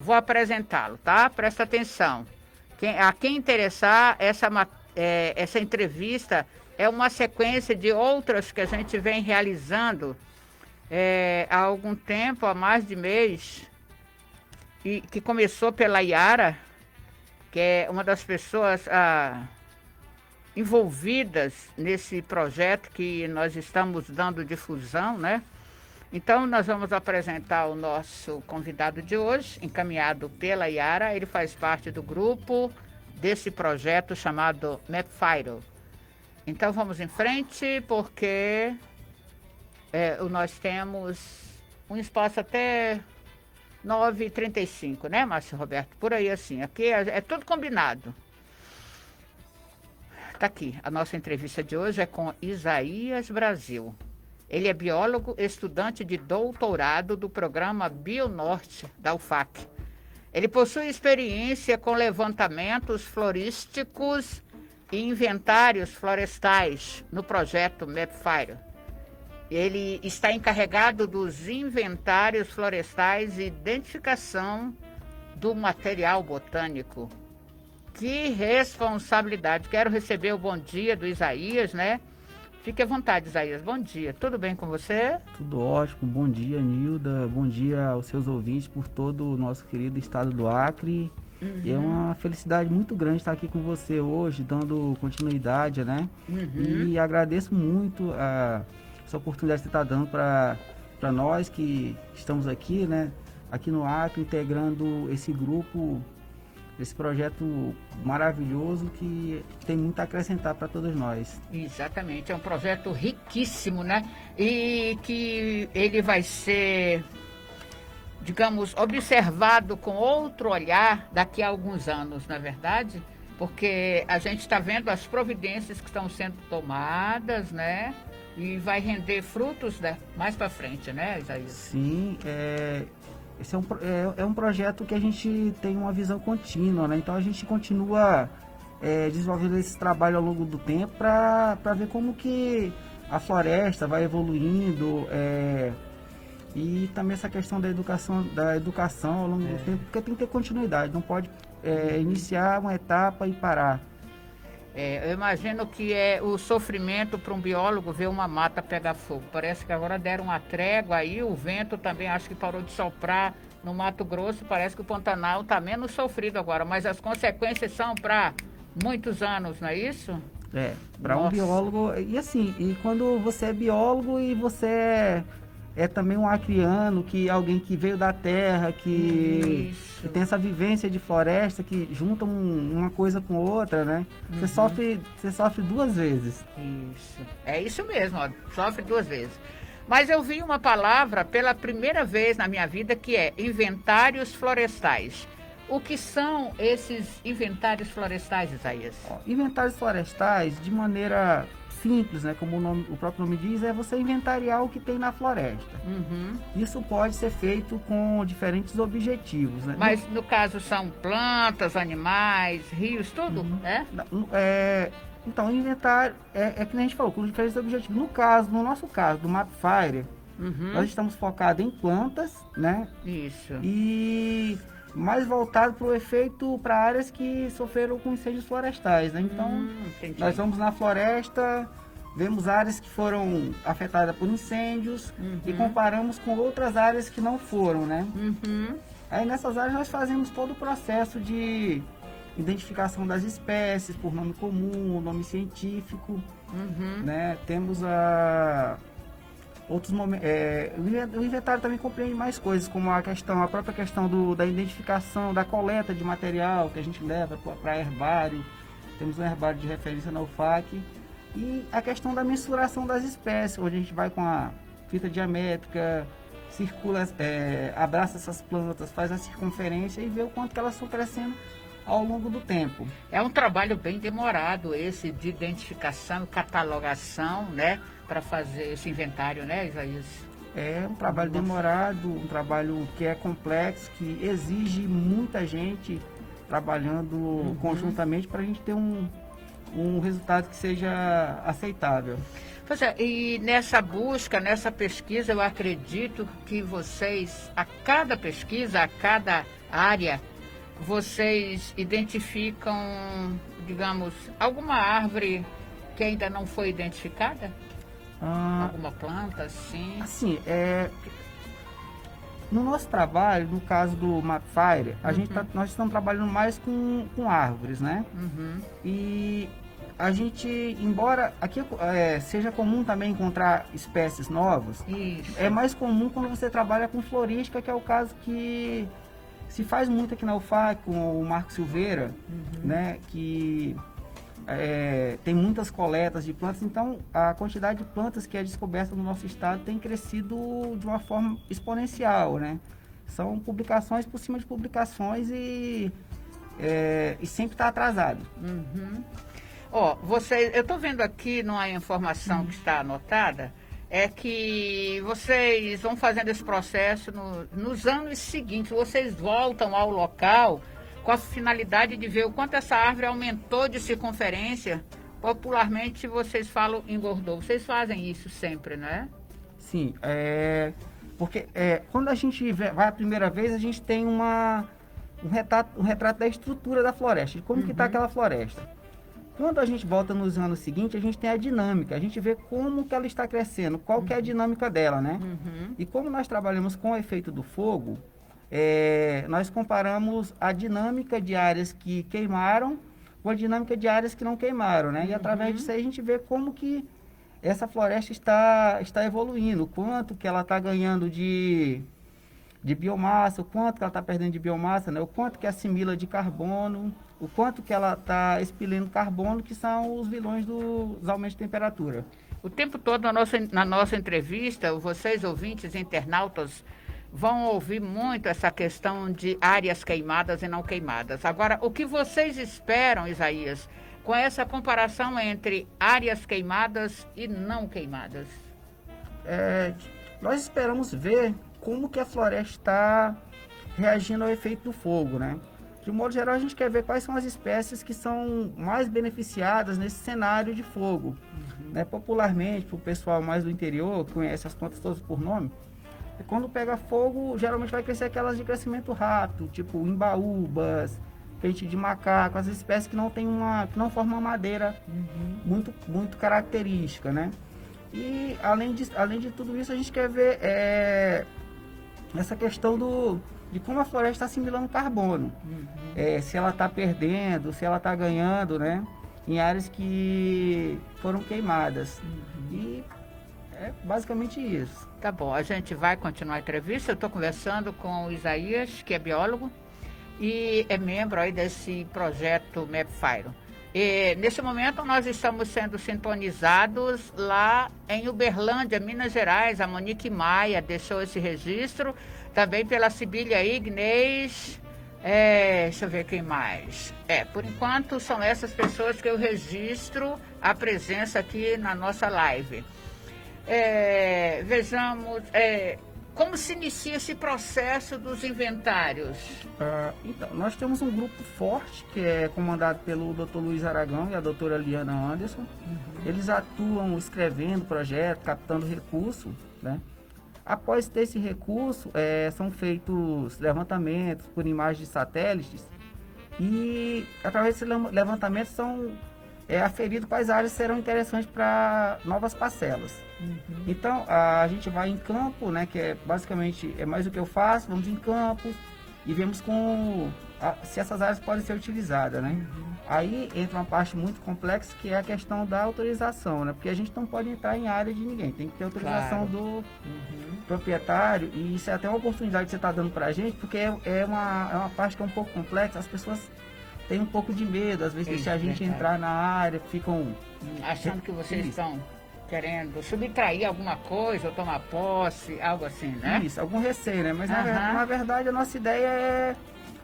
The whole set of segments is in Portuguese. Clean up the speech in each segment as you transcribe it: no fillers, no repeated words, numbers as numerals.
Vou apresentá-lo, tá? Presta atenção. A quem interessar, essa entrevista é uma sequência de outras que a gente vem realizando há algum tempo, há mais de mês, e que começou pela Yara, que é uma das pessoas envolvidas nesse projeto que nós estamos dando difusão, né? Então, nós vamos apresentar o nosso convidado de hoje, encaminhado pela Yara. Ele faz parte do grupo desse projeto chamado Mapfire. Então, vamos em frente, porque nós temos um espaço até 9h35, né, Márcio Roberto? Por aí, assim. Aqui é tudo combinado. Tá aqui. A nossa entrevista de hoje é com Isaías Brasil. Ele é biólogo, estudante de doutorado do programa Bionorte, da UFAC. Ele possui experiência com levantamentos florísticos e inventários florestais no projeto Mapfire. Ele está encarregado dos inventários florestais e identificação do material botânico. Que responsabilidade! Quero receber o bom dia do Isaías, né? Fique à vontade, Isaías. Bom dia. Tudo bem com você? Tudo ótimo. Bom dia, Nilda. Bom dia aos seus ouvintes por todo o nosso querido estado do Acre. E é uma felicidade muito grande estar aqui com você hoje, dando continuidade, né? E agradeço muito essa oportunidade que você está dando para nós que estamos aqui, né? Aqui no Acre, integrando esse grupo, esse projeto maravilhoso que tem muito a acrescentar para todos nós. Exatamente, é um projeto riquíssimo, né? E que ele vai ser, digamos, observado com outro olhar daqui a alguns anos, não é verdade? Porque a gente está vendo as providências que estão sendo tomadas, né? E vai render frutos, né? Mais para frente, né, Isaías? Sim, esse é um projeto que a gente tem uma visão contínua, né? Então a gente continua desenvolvendo esse trabalho ao longo do tempo para ver como que a floresta vai evoluindo e também essa questão da educação ao longo do tempo, porque tem que ter continuidade, não pode iniciar uma etapa e parar. Eu imagino que é o sofrimento para um biólogo ver uma mata pegar fogo. Parece que agora deram uma trégua aí, o vento também acho que parou de soprar no Mato Grosso. Parece que o Pantanal está menos sofrido agora, mas as consequências são para muitos anos, não é isso? Para um biólogo, e quando você é biólogo e você é também um acriano, alguém que veio da terra, que tem essa vivência de floresta, que junta uma coisa com outra, né? Você sofre duas vezes. Isso. É isso mesmo, ó, sofre duas vezes. Mas eu vi uma palavra pela primeira vez na minha vida que é inventários florestais. O que são esses inventários florestais, Isaías? Inventários florestais, de maneira simples, né, como o próprio nome diz, é você inventariar o que tem na floresta. Isso pode ser feito com diferentes objetivos, né? Mas no caso são plantas, animais, rios, tudo, né? Então, inventário é que nem a gente falou, com diferentes objetivos. No nosso caso, do Mapfire, nós estamos focados em plantas, né? Isso. E mais voltado para o efeito para áreas que sofreram com incêndios florestais, né? Então, nós vamos na floresta, vemos áreas que foram afetadas por incêndios e comparamos com outras áreas que não foram, né? Aí nessas áreas nós fazemos todo o processo de identificação das espécies por nome comum, nome científico, né? Temos outros momentos. O inventário também compreende mais coisas, como a própria questão da identificação, da coleta de material que a gente leva para herbário. Temos um herbário de referência na UFAC. E a questão da mensuração das espécies, onde a gente vai com a fita diamétrica, circula, abraça essas plantas, faz a circunferência e vê o quanto que elas estão crescendo ao longo do tempo. É um trabalho bem demorado esse de identificação e catalogação, né? Para fazer esse inventário, né, Isaías? É um trabalho demorado, um trabalho que é complexo, que exige muita gente trabalhando conjuntamente para a gente ter um resultado que seja aceitável. Pois é, e nessa busca, nessa pesquisa, eu acredito que vocês, a cada pesquisa, a cada área, vocês identificam, digamos, alguma árvore que ainda não foi identificada? Alguma planta, assim? Assim, no nosso trabalho, no caso do Mapfire, nós estamos trabalhando mais com árvores, né? E a gente, embora aqui seja comum também encontrar espécies novas, Isso. é mais comum quando você trabalha com florística, que é o caso que se faz muito aqui na UFAC, com o Marco Silveira, né? Que tem muitas coletas de plantas, então a quantidade de plantas que é descoberta no nosso estado tem crescido de uma forma exponencial, né? São publicações por cima de publicações e sempre está atrasado. Eu estou vendo aqui numa informação que está anotada, é que vocês vão fazendo esse processo nos anos seguintes, vocês voltam ao local com a finalidade de ver o quanto essa árvore aumentou de circunferência. Popularmente vocês falam engordou. Vocês fazem isso sempre, não é? Sim, porque quando a gente vai a primeira vez, a gente tem um retrato da estrutura da floresta, de como que está aquela floresta. Quando a gente volta nos anos seguintes, a gente tem a dinâmica, a gente vê como que ela está crescendo, qual que é a dinâmica dela, né? E como nós trabalhamos com o efeito do fogo, nós comparamos a dinâmica de áreas que queimaram com a dinâmica de áreas que não queimaram, né? E através disso aí a gente vê como que essa floresta está evoluindo, o quanto que ela está ganhando de biomassa, o quanto que ela está perdendo de biomassa, né? O quanto que assimila de carbono, o quanto que ela está expelindo carbono, que são os vilões dos aumentos de temperatura. O tempo todo na nossa entrevista, vocês ouvintes, internautas, vão ouvir muito essa questão de áreas queimadas e não queimadas. Agora, o que vocês esperam, Isaías, com essa comparação entre áreas queimadas e não queimadas? Nós esperamos ver como que a floresta está reagindo ao efeito do fogo, né? De um modo geral, a gente quer ver quais são as espécies que são mais beneficiadas nesse cenário de fogo. Né? Popularmente, para o pessoal mais do interior, que conhece as plantas todas por nome, quando pega fogo, geralmente vai crescer aquelas de crescimento rápido, tipo imbaúbas, peixe de macaco, as espécies que não formam uma madeira muito característica, né? E além de tudo isso, a gente quer ver essa questão de como a floresta está assimilando carbono. Se ela está perdendo, se ela está ganhando, né? Em áreas que foram queimadas. E é basicamente isso. Tá bom, a gente vai continuar a entrevista. Eu estou conversando com o Isaías, que é biólogo e é membro aí desse projeto Mapfire. E nesse momento nós estamos sendo sintonizados lá em Uberlândia, Minas Gerais. A Monique Maia deixou esse registro, também pela Sibília Ignez. Deixa eu ver quem mais. Por enquanto são essas pessoas que eu registro a presença aqui na nossa live. Vejamos como se inicia esse processo dos inventários. Então, nós temos um grupo forte que é comandado pelo Dr. Luiz Aragão e a doutora Liana Anderson. Eles atuam escrevendo projeto, captando recurso, né? Após ter esse recurso, são feitos levantamentos por imagens de satélites e, através desse levantamento, são aferidos quais áreas serão interessantes para novas parcelas. Então, a gente vai em campo, né, que basicamente é mais o que eu faço, vamos em campo e vemos se essas áreas podem ser utilizadas, né? Aí entra uma parte muito complexa, que é a questão da autorização, né? Porque a gente não pode entrar em área de ninguém, tem que ter autorização do proprietário, e isso é até uma oportunidade que você está dando para a gente, porque é uma parte que é um pouco complexa, as pessoas têm um pouco de medo, às vezes, deixar a gente entrar na área, ficam achando que vocês estão querendo subtrair alguma coisa ou tomar posse, algo assim, né? Isso, algum receio, né? Mas na verdade a nossa ideia é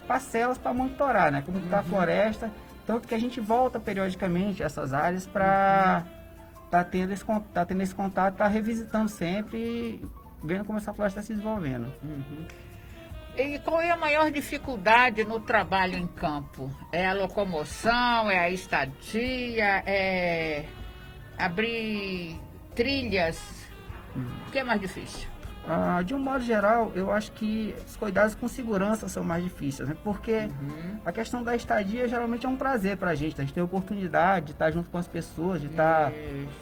parcelas para monitorar, né? Como está a floresta, tanto que a gente volta periodicamente a essas áreas para tá tendo esse contato, tá revisitando sempre e vendo como essa floresta está se desenvolvendo. E qual é a maior dificuldade no trabalho em campo? É a locomoção, é a estadia, é abrir trilhas? O que é mais difícil? De um modo geral, eu acho que os cuidados com segurança são mais difíceis, né? Porque a questão da estadia geralmente é um prazer para a gente. A gente tem a oportunidade de estar junto com as pessoas, de estar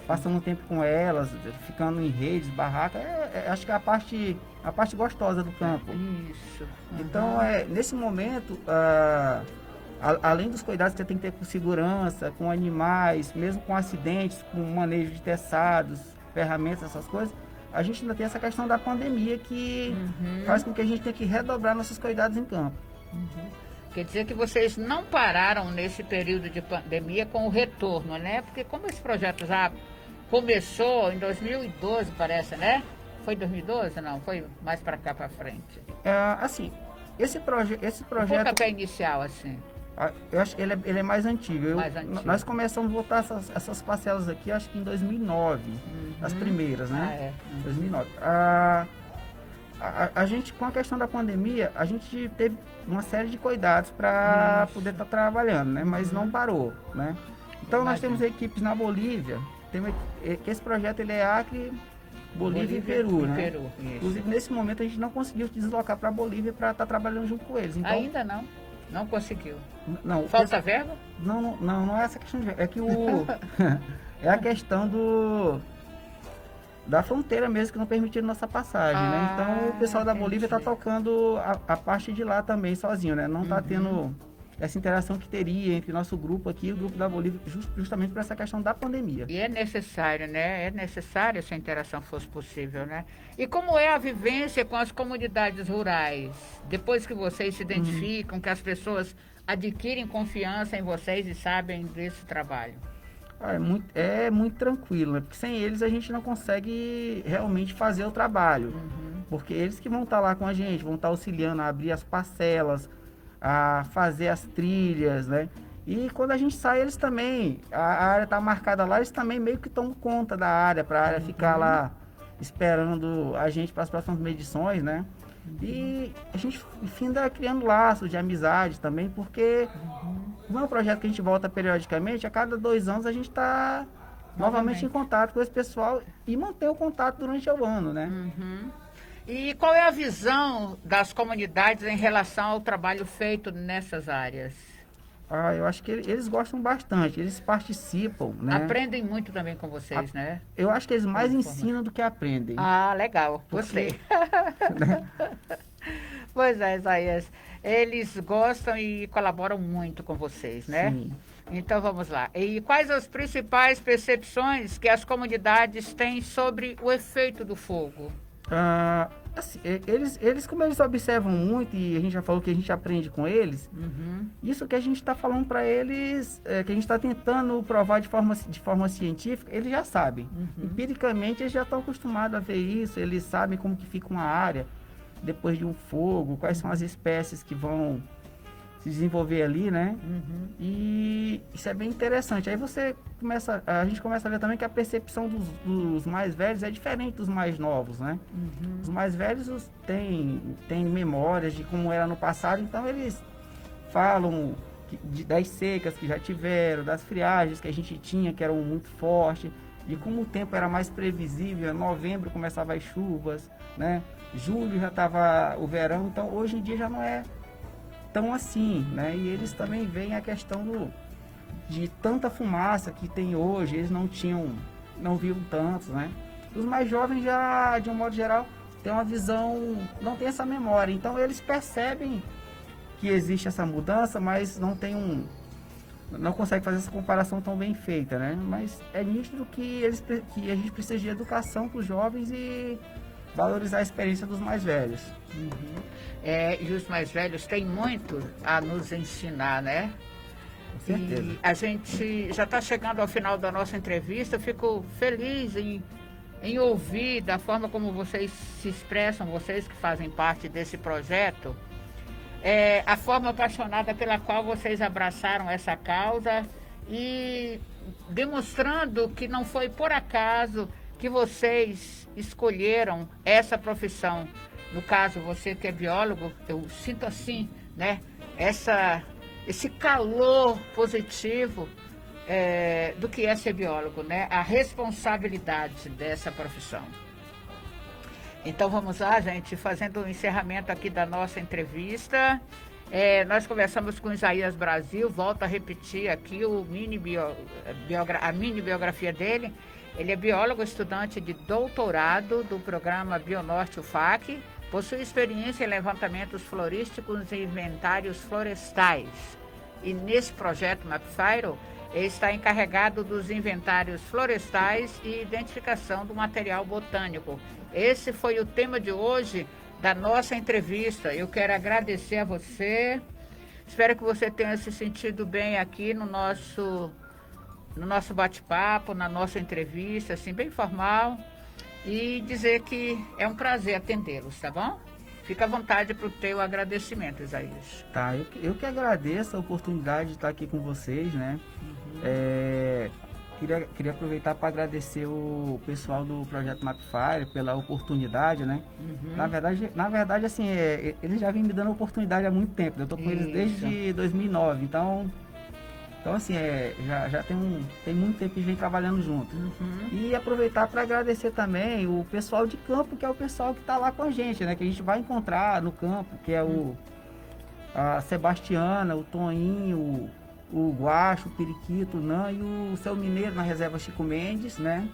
passando um tempo com elas, ficando em redes, barracas. Acho que é a parte gostosa do campo. Isso. Então, nesse momento, além dos cuidados que você tem que ter com segurança, com animais, mesmo com acidentes, com manejo de teçados, ferramentas, essas coisas, a gente ainda tem essa questão da pandemia que faz com que a gente tenha que redobrar nossos cuidados em campo. Quer dizer que vocês não pararam nesse período de pandemia com o retorno, né? Porque como esse projeto já começou em 2012, parece, né? Foi 2012? Não, foi mais para cá para frente. Assim, esse projeto... O pontapé inicial, assim. Eu acho que ele é mais antigo. Mais antigo. Nós começamos a botar essas parcelas aqui, acho que em 2009, as primeiras, né? 2009. A gente, com a questão da pandemia, a gente teve uma série de cuidados para poder estar trabalhando, né? Mas não parou, né? Então, nós temos equipes na Bolívia, que esse projeto ele é Acre, Bolívia e Peru, né? Peru, inclusive, nesse momento, a gente não conseguiu deslocar para a Bolívia para estar trabalhando junto com eles. Então, ainda não? Não conseguiu? Não. Falta verba? Não é essa questão de verba. É que é a questão da fronteira mesmo que não permitiram nossa passagem, né? Então o pessoal da Bolívia está tocando a parte de lá também sozinho, né? Não está tendo essa interação que teria entre nosso grupo aqui e o grupo da Bolívia, justamente por essa questão da pandemia. E é necessário, né? É necessário essa interação fosse possível, né? E como é a vivência com as comunidades rurais? Depois que vocês se identificam, que as pessoas adquirem confiança em vocês e sabem desse trabalho? É muito tranquilo, né? Porque sem eles a gente não consegue realmente fazer o trabalho. Porque eles que vão estar lá com a gente, vão estar auxiliando a abrir as parcelas, a fazer as trilhas, né? E quando a gente sai, eles também, a área está marcada lá, eles também meio que tomam conta da área, para a área ficar lá esperando a gente para as próximas medições, né? E a gente finda criando laços de amizade também, porque como é um projeto que a gente volta periodicamente, a cada 2 anos a gente está novamente em contato com esse pessoal e mantém o contato durante o ano, né? E qual é a visão das comunidades em relação ao trabalho feito nessas áreas? Eu acho que eles gostam bastante, eles participam, né? Aprendem muito também com vocês, né? Eu acho que eles mais ensinam do que aprendem. Legal, gostei. Né? Pois é, Isaías, eles gostam e colaboram muito com vocês, né? Sim. Então vamos lá. E quais as principais percepções que as comunidades têm sobre o efeito do fogo? Assim, eles, como eles observam muito, e a gente já falou que a gente aprende com eles, isso que a gente está falando para eles, que a gente está tentando provar de forma científica, eles já sabem. Empiricamente, eles já estão acostumados a ver isso, eles sabem como que fica uma área depois de um fogo, quais são as espécies que vão se desenvolver ali, né? E isso é bem interessante. Aí a gente começa a ver também que a percepção dos mais velhos é diferente dos mais novos, né? Os mais velhos têm memórias de como era no passado, então eles falam das secas que já tiveram, das friagens que a gente tinha, que eram muito fortes, de como o tempo era mais previsível. Em novembro começavam as chuvas, né? Julho já estava o verão, então hoje em dia já não é tão assim, né? E eles também veem a questão de tanta fumaça que tem hoje, eles não viam tantos, né? Os mais jovens já, de um modo geral, têm uma visão, não tem essa memória, então eles percebem que existe essa mudança, mas não consegue fazer essa comparação tão bem feita, né? Mas é nítido que a gente precisa de educação para os jovens e valorizar a experiência dos mais velhos. E os mais velhos têm muito a nos ensinar, né? Com certeza. E a gente já está chegando ao final da nossa entrevista. Eu fico feliz em ouvir da forma como vocês se expressam, vocês que fazem parte desse projeto, a forma apaixonada pela qual vocês abraçaram essa causa e demonstrando que não foi por acaso que vocês escolheram essa profissão. No caso, você que é biólogo, eu sinto assim, né? Esse calor positivo do que é ser biólogo, né? A responsabilidade dessa profissão. Então vamos lá, gente, fazendo o encerramento aqui da nossa entrevista. Nós conversamos com Isaías Brasil, volto a repetir aqui a mini biografia dele. Ele é biólogo, estudante de doutorado do programa Bionorte UFAC, possui experiência em levantamentos florísticos e inventários florestais. E nesse projeto MapFire, ele está encarregado dos inventários florestais e identificação do material botânico. Esse foi o tema de hoje da nossa entrevista. Eu quero agradecer a você. Espero que você tenha se sentido bem aqui no nosso bate-papo, na nossa entrevista, assim, bem formal. E dizer que é um prazer atendê-los, tá bom? Fica à vontade para o teu agradecimento, Isaías. Tá, eu que agradeço a oportunidade de estar aqui com vocês, né? Queria aproveitar para agradecer o pessoal do Projeto MapFire pela oportunidade, né? Na verdade, assim, eles já vêm me dando oportunidade há muito tempo. Eu estou com eles desde 2009, então assim, já tem muito tempo que a gente vem trabalhando junto. E aproveitar para agradecer também o pessoal de campo, que é o pessoal que está lá com a gente, né? Que a gente vai encontrar no campo, que é a Sebastiana, o Toninho, o Guacho, o Periquito, o Nan e o seu Mineiro na reserva Chico Mendes, né?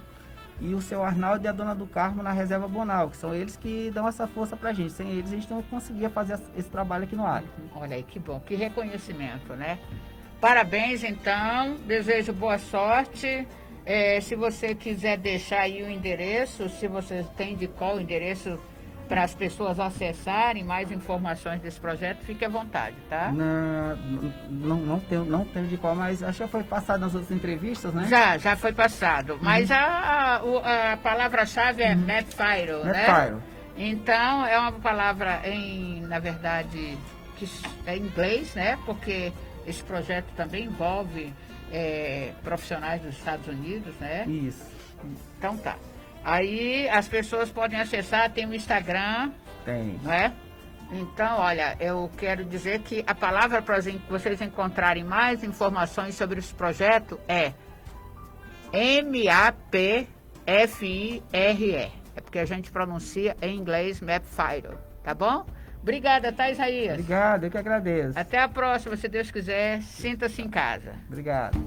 E o seu Arnaldo e a Dona do Carmo na reserva Bonal, que são eles que dão essa força pra gente. Sem eles a gente não conseguia fazer esse trabalho aqui no Acre. Olha aí, que bom, que reconhecimento, né? Parabéns, então, desejo boa sorte. Se você quiser deixar aí o endereço, se você tem de qual o endereço para as pessoas acessarem mais informações desse projeto, fique à vontade, tá? Não tenho de qual, mas acho que já foi passado nas outras entrevistas, né? Já foi passado, mas a palavra-chave é MapFire, né? MapFire. Então, é uma palavra na verdade, que é em inglês, né? Porque esse projeto também envolve profissionais dos Estados Unidos, né? Isso. Então tá. Aí as pessoas podem acessar, tem o Instagram. Tem. Não é? Então, olha, eu quero dizer que a palavra para vocês encontrarem mais informações sobre esse projeto é MAPFIRE. É porque a gente pronuncia em inglês MapFire, tá bom? Obrigada, tá, Isaías? Obrigado, eu que agradeço. Até a próxima, se Deus quiser, sinta-se em casa. Obrigado.